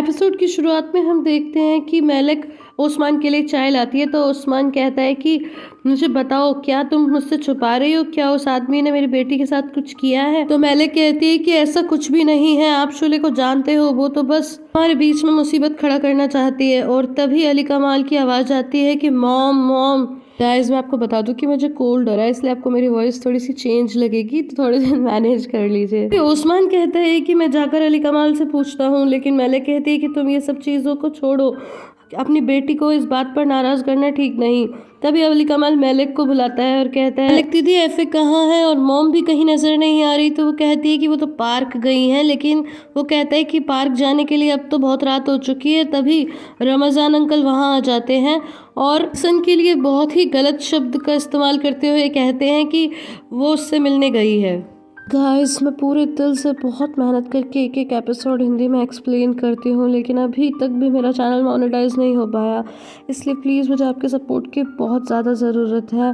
Episode की शुरुआत में हम देखते हैं कि मेलक ओस्मान के लिए चाय लाती है। तो ओस्मान कहता है कि मुझे बताओ, क्या तुम मुझसे छुपा रही हो? क्या उस आदमी ने मेरी बेटी के साथ कुछ किया है? तो मेलक कहती है कि ऐसा कुछ भी नहीं है, आप शुले को जानते हो, वो तो बस हमारे बीच में मुसीबत खड़ा करना चाहती है। और तभी अली कमाल की आवाज आती है कि मॉम मॉम। गाइस, मैं आपको बता दूं कि मुझे कोल्ड हो रहा है, इसलिए आपको मेरी वॉइस थोड़ी सी चेंज लगेगी, तो थोड़े दिन मैनेज कर लीजिए। फिर ओस्मान कहता है कि मैं जाकर अली कमाल से पूछता हूँ, लेकिन मेलक कहती है कि तुम ये सब चीज़ों को छोड़ो, अपनी बेटी को इस बात पर नाराज करना ठीक नहीं। तभी अली कमाल मेलक को बुलाता है और कहता है, मेलक दीदी एफे कहाँ है? और मॉम भी कहीं नजर नहीं आ रही। तो वो कहती है कि वो तो पार्क गई हैं, लेकिन वो कहता है कि पार्क जाने के लिए अब तो बहुत रात हो चुकी है। तभी रमजान अंकल वहाँ आ जाते हैं और हसन के लिए बहुत ही गलत शब्द का इस्तेमाल करते हुए कहते हैं कि वो उससे मिलने गई है। गाइस, मैं पूरे दिल से बहुत मेहनत करके एक एक एपिसोड हिंदी में एक्सप्लेन करती हूँ, लेकिन अभी तक भी मेरा चैनल मोनेटाइज नहीं हो पाया, इसलिए प्लीज़ मुझे आपके सपोर्ट की बहुत ज़्यादा ज़रूरत है।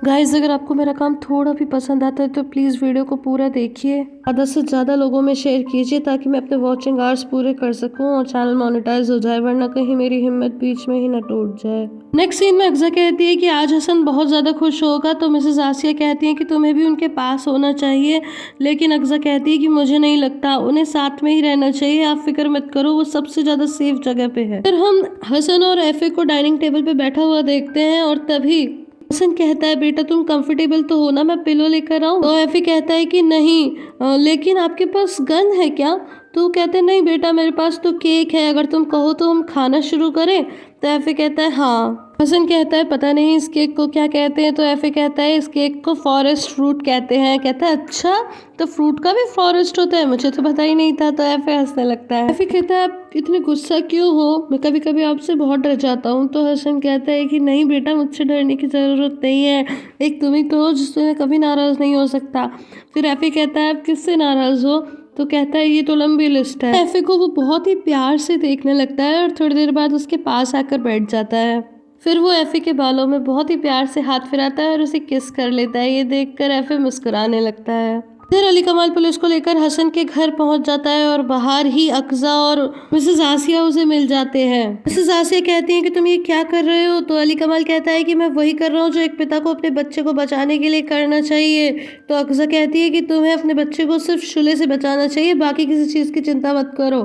गाइस, अगर आपको मेरा काम थोड़ा भी पसंद आता है तो प्लीज़ वीडियो को पूरा देखिए, ज़्यादा से ज़्यादा लोगों में शेयर कीजिए, ताकि मैं अपने वॉचिंग आवर्स पूरे कर सकूं और चैनल मोनेटाइज हो जाए, वरना कहीं मेरी हिम्मत बीच में ही न टूट जाए। नेक्स्ट सीन में अक्सा कहती है कि आज हसन बहुत ज़्यादा खुश होगा। तो मिसेस आसिया कहती है कि तुम्हें भी उनके पास होना चाहिए, लेकिन अक्सा कहती है कि मुझे नहीं लगता, उन्हें साथ में ही रहना चाहिए, आप फिक्र मत करो, वो सबसे ज़्यादा सेफ जगह पे है। फिर हम हसन और एफे को डाइनिंग टेबल पे बैठा हुआ देखते हैं और तभी हसन कहता है, बेटा तुम कंफर्टेबल तो हो ना, मैं पिलो लेकर आऊं? तो एफे कहता है कि नहीं, लेकिन आपके पास गन है क्या? तो कहते हैं, नहीं बेटा, मेरे पास तो केक है, अगर तुम कहो तो हम खाना शुरू करें। तो एफे कहता है हाँ। हसन कहता है, पता नहीं इस केक को क्या कहते हैं। तो एफे कहता है, इस केक को फॉरेस्ट फ्रूट कहते हैं। कहता है, अच्छा, तो फ्रूट का भी फॉरेस्ट होता है, मुझे तो पता ही नहीं था। तो एफे हंसने लगता है। एफे कहता है, आप इतने गुस्सा क्यों हो? मैं कभी कभी आपसे बहुत डर जाता हूँ। तो हसन कहता है कि नहीं बेटा, मुझसे डरने की ज़रूरत नहीं है, एक तुम ही तो हो जिससे मैं कभी नाराज़ नहीं हो सकता। फिर एफे कहता है, आप किससे नाराज़ हो? तो कहता है, ये तो लंबी लिस्ट है। एफे को वो बहुत ही प्यार से देखने लगता है और थोड़ी देर बाद उसके पास आकर बैठ जाता है। फिर वो एफे के बालों में बहुत ही प्यार से हाथ फिराता है और उसे किस कर लेता है। ये देखकर एफे मुस्कुराने लगता है। फिर अली कमाल पुलिस को लेकर हसन के घर पहुंच जाता है और बाहर ही अक्सा और मिसेस आसिया उसे मिल जाते हैं। मिसेस आसिया कहती हैं कि तुम ये क्या कर रहे हो? तो अली कमाल कहता है कि मैं वही कर रहा हूँ जो एक पिता को अपने बच्चे को बचाने के लिए करना चाहिए। तो अक्सा कहती है कि तुम्हें अपने बच्चे को सिर्फ शुले से बचाना चाहिए, बाकी किसी चीज़ की चिंता मत करो।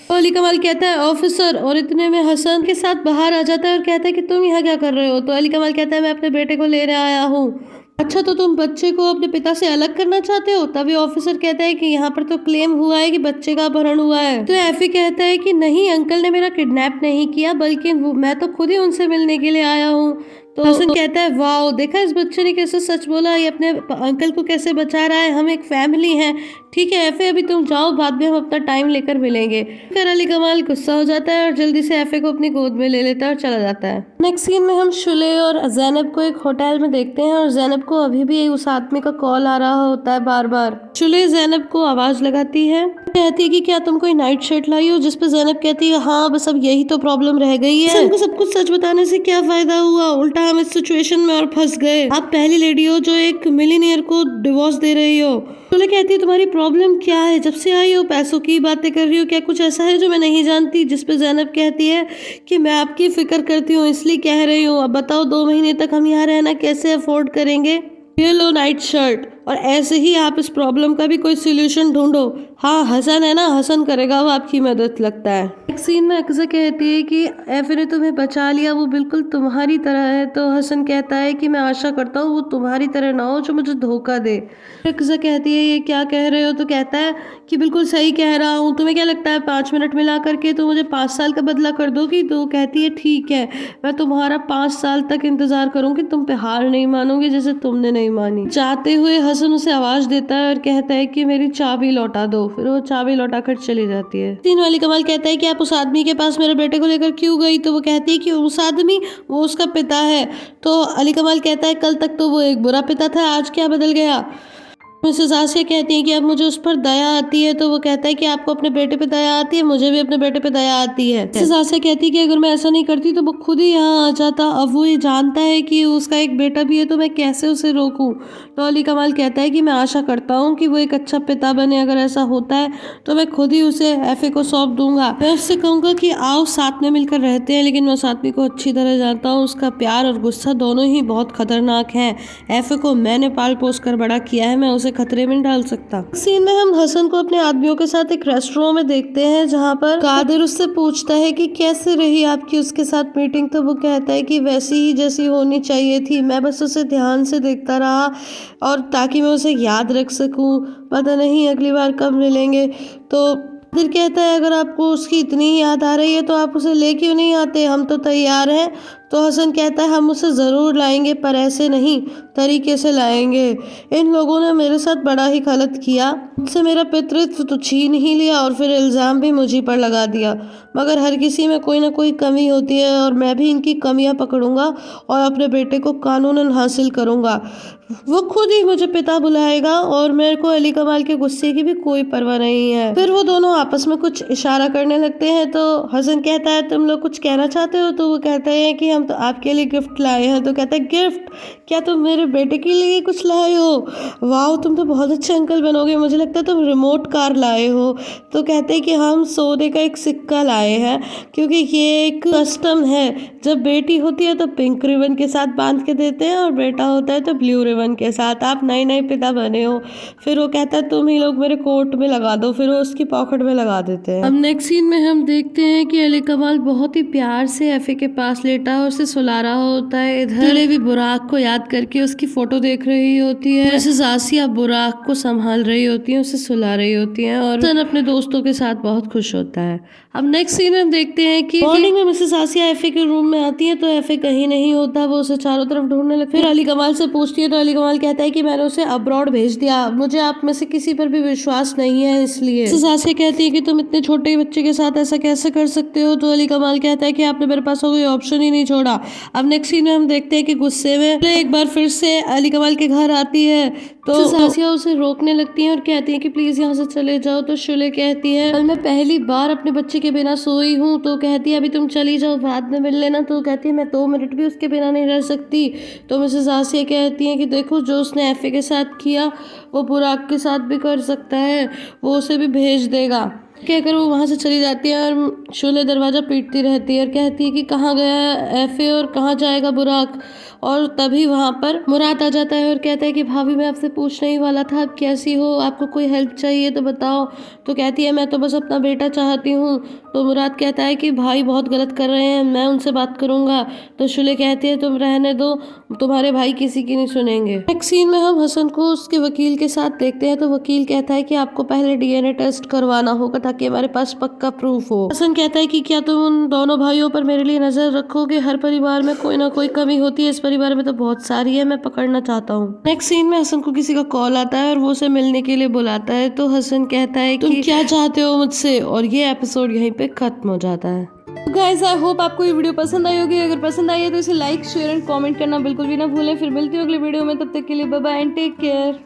तो अली कमाल कहता है, ऑफिसर, और इतने में हसन के साथ बाहर आ जाता है और कहता है कि तुम यहाँ क्या कर रहे हो? तो अली कमाल कहता है, मैं अपने बेटे को लेने आया हूँ। अच्छा, तो तुम बच्चे को अपने पिता से अलग करना चाहते हो? तभी ऑफिसर कहता है कि यहाँ पर तो क्लेम हुआ है कि बच्चे का अपहरण हुआ है। तो एफी कहता है कि नहीं, अंकल ने मेरा किडनैप नहीं किया, बल्कि मैं तो खुद ही उनसे मिलने के लिए आया हूँ। तो हसन कहता है, वाओ, देखा इस बच्चे ने कैसे सच बोला, ये अपने अंकल को कैसे बचा रहा है, हम एक फैमिली हैं। ठीक है एफे, अभी तुम जाओ, बाद में हम अपना टाइम लेकर मिलेंगे। फिर अली कमाल गुस्सा हो जाता है और जल्दी से एफे को अपनी गोद में ले लेता है और चला जाता है। नेक्स्ट सीन में हम शुले और जैनब को एक होटल में देखते हैं और जैनब को अभी भी उस आदमी का कॉल आ रहा होता है बार बार। शुले जैनब को आवाज लगाती है, कहती है कि क्या तुम कोई नाइट शर्ट लाई हो? जिस पे जैनब कहती है, हाँ बस अब यही तो प्रॉब्लम रह गई है। हमको सब कुछ सच बताने से क्या फायदा हुआ, उल्टा हम इस सिचुएशन में और फंस गए। आप पहली लेडी हो जो एक मिलीनियर को डिवोर्स दे रही हो। शुले कहती है, तुम्हारी प्रॉब्लम क्या है? जब से आई हो पैसों की बातें कर रही हो, क्या कुछ ऐसा है जो मैं नहीं जानती? जिस पे जैनब कहती है कि मैं आपकी फिक्र करती हूँ इसलिए कह रही हूँ, अब बताओ 2 महीने तक हम यहाँ रहना कैसे अफोर्ड करेंगे? ये लो नाइट शर्ट, और ऐसे ही आप इस प्रॉब्लम का भी कोई सोल्यूशन ढूंढो। हाँ, हसन है ना, हसन करेगा वो आपकी मदद, लगता है। एक सीन में अक्सा कहती है कि एफे ने तुम्हें बचा लिया, वो बिल्कुल तुम्हारी तरह है। तो हसन कहता है कि मैं आशा करता हूँ वो तुम्हारी तरह ना हो जो मुझे धोखा दे। अक्सा कहती है, ये क्या कह रहे हो? तो कहता है कि बिल्कुल सही कह रहा हूँ, तुम्हें क्या लगता है 5 मिनट मिला करके तो मुझे 5 साल का बदला कर दोगी? तो कहती है, ठीक है, मैं तुम्हारा 5 साल तक इंतजार करूंगी, तुम पे हार नहीं मानूंगी जैसे तुमने नहीं मानी। जाते हुए हसन उसे आवाज देता है और कहता है कि मेरी चाबी लौटा दो। फिर वो चाबी लौटा कर चली जाती है। तीन वाली कमाल कहता है कि आप उस आदमी के पास मेरे बेटे को लेकर क्यों गई? तो वो कहती है कि उस आदमी, वो उसका पिता है। तो अली कमाल कहता है, कल तक तो वो एक बुरा पिता था, आज क्या बदल गया? मिसेस आसिया कहती है कि अब मुझे उस पर दया आती है, तो वो कहता है कि आपको अपने बेटे पे दया आती है, मुझे भी अपने बेटे पे दया आती है। मिसेस आसिया कहती है कि अगर मैं ऐसा नहीं करती तो वो खुद ही यहाँ आ जाता। अब वो ये जानता है कि उसका एक बेटा भी है, तो मैं कैसे उसे रोकूं। तो अली कमाल कहता है कि मैं आशा करता हूँ कि वो एक अच्छा पिता बने। अगर ऐसा होता है तो मैं खुद ही उसे एफए को सौंप दूंगा। मैं उससे कहूंगा कि आओ साथ में मिलकर रहते हैं, लेकिन मैं उस आदमी को अच्छी तरह जानता हूँ, उसका प्यार और गुस्सा दोनों ही बहुत खतरनाक है। एफए को मैंने पाल पोस कर बड़ा किया है, मैं उसे खतरे में नहीं डाल सकता। सीन में हम हसन को अपने आदमियों के साथ एक रेस्टोरेंट में देखते हैं, जहाँ पर कादिर उससे पूछता है कि कैसे रही आपकी उसके साथ मीटिंग। तो वो कहता है कि वैसी ही जैसी होनी चाहिए थी, मैं बस उसे ध्यान से देखता रहा और ताकि मैं उसे याद रख सकूं। पता नहीं अगली बार कब मिलेंगे। तो फिर कहता है अगर आपको उसकी इतनी याद आ रही है तो आप उसे ले क्यों नहीं आते, हम तो तैयार हैं। तो हसन कहता है हम उसे ज़रूर लाएंगे, पर ऐसे नहीं, तरीके से लाएंगे। इन लोगों ने मेरे साथ बड़ा ही गलत किया, मुझसे मेरा पितृत्व तो छीन ही लिया और फिर इल्ज़ाम भी मुझी पर लगा दिया। मगर हर किसी में कोई ना कोई कमी होती है और मैं भी इनकी कमियां पकड़ूंगा और अपने बेटे को कानूनन हासिल करूंगा। वो खुद ही मुझे पिता बुलाएगा और मेरे को अली कमाल के गुस्से की भी कोई परवाह नहीं है। फिर वो दोनों आपस में कुछ इशारा करने लगते हैं। तो हसन कहता है तुम लोग कुछ कहना चाहते हो। तो वो कहते हैं कि हम तो आपके लिए गिफ्ट लाए हैं। तो कहता है गिफ्ट? क्या तुम मेरे बेटे के लिए कुछ लाए हो? वाह, तुम तो बहुत अच्छे अंकल बनोगे, मुझे लगता है तुम रिमोट कार लाए हो। तो कहते हैं कि हम सोने का एक सिक्का लाए हैं, क्योंकि ये एक कस्टम है, जब बेटी होती है तो पिंक रिबन के साथ बांध के देते हैं और बेटा होता है तो ब्लू रिबन के साथ। आप नए नए पिता बने हो। फिर वो कहता है तुम ही लोग मेरे कोट में लगा दो, फिर वो उसकी पॉकेट में लगा देते हैं। अब नेक्स्ट सीन में हम देखते हैं कि अली कमाल बहुत ही प्यार से एफए के पास लेटा और उसे सुला रहा होता है। इधर भी बुराक को याद करके उसकी फोटो देख रही होती है। मिसेस आसिया बुराक को संभाल रही होती है, उसे सुला रही होती है और हसन अपने दोस्तों के साथ बहुत खुश होता है। अब नेक्स्ट सीन में देखते हैं कि मॉर्निंग में मिसेस आसिया एफए के रूम में आती है, तो एफए कहीं नहीं होता। वो उसे चारों तरफ ढूंढने लगती है। फिर अली कमाल से पूछती है, तो अली कमाल कहता है कि मैंने उसे अब्रॉड भेज दिया, मुझे आप में से किसी पर भी विश्वास नहीं है इसलिए। मिसेस आसिया कहती है कि तुम इतने छोटे बच्चे के साथ ऐसा कैसे कर सकते हो। तो अली कमाल कहता है कि आपने मेरे पास कोई ऑप्शन ही नहीं छोड़ा। अब नेक्स्ट सीन में हम देखते हैं कि गुस्से में एक बार फिर से अली कमाल के घर आती है, तो आसिया उसे रोकने लगती है और कहती है कि प्लीज यहाँ से चले जाओ। तो शुले कहती है कल मैं पहली बार अपने बच्चे के बिना सोई हूँ। तो कहती है अभी तुम चली जाओ, बाद में मिल लेना। तो कहती है मैं 2 मिनट भी उसके बिना नहीं रह सकती। तो मिसेस आसिया कहती है कि देखो जो उसने एफए के साथ किया वो बुराक के साथ भी कर सकता है, वो उसे भी भेज देगा। कहकर वो वहाँ से चली जाती है और शोले दरवाज़ा पीटती रहती है और कहती है कि कहाँ गया एफए और कहाँ जाएगा बुराक। और तभी वहाँ पर मुराद आ जाता है और कहता है कि भाभी मैं आपसे पूछने ही वाला था, आप कैसी हो, आपको कोई हेल्प चाहिए तो बताओ। तो कहती है मैं तो बस अपना बेटा चाहती हूँ। तो मुराद कहता है कि भाई बहुत गलत कर रहे हैं, मैं उनसे बात करूँगा। तो शुले कहती है तुम रहने दो, तुम्हारे भाई किसी की नहीं सुनेंगे। नेक्स्ट सीन में हम हसन को उसके वकील के साथ देखते हैं। तो वकील कहता है कि आपको पहले डीएनए टेस्ट करवाना होगा ताकि हमारे पास पक्का प्रूफ हो। हसन कहता है कि क्या तुम उन दोनों भाइयों पर मेरे लिए नजर रखोगे, हर परिवार में कोई ना कोई कमी होती है, इस परिवार में तो बहुत सारी है, मैं पकड़ना चाहता हूँ। नेक्स्ट सीन में हसन को किसी का कॉल आता है और वो उसे मिलने के लिए बुलाता है। तो हसन कहता है तुम क्या चाहते हो मुझसे, और ये एपिसोड यहीं पे खत्म हो जाता है। गाइस आई होप आपको ये वीडियो पसंद आई होगी। अगर पसंद आई है तो इसे लाइक शेयर एंड कमेंट करना बिल्कुल भी ना भूलें। फिर मिलती हूँ अगले वीडियो में, तब तक के लिए bye bye and take care.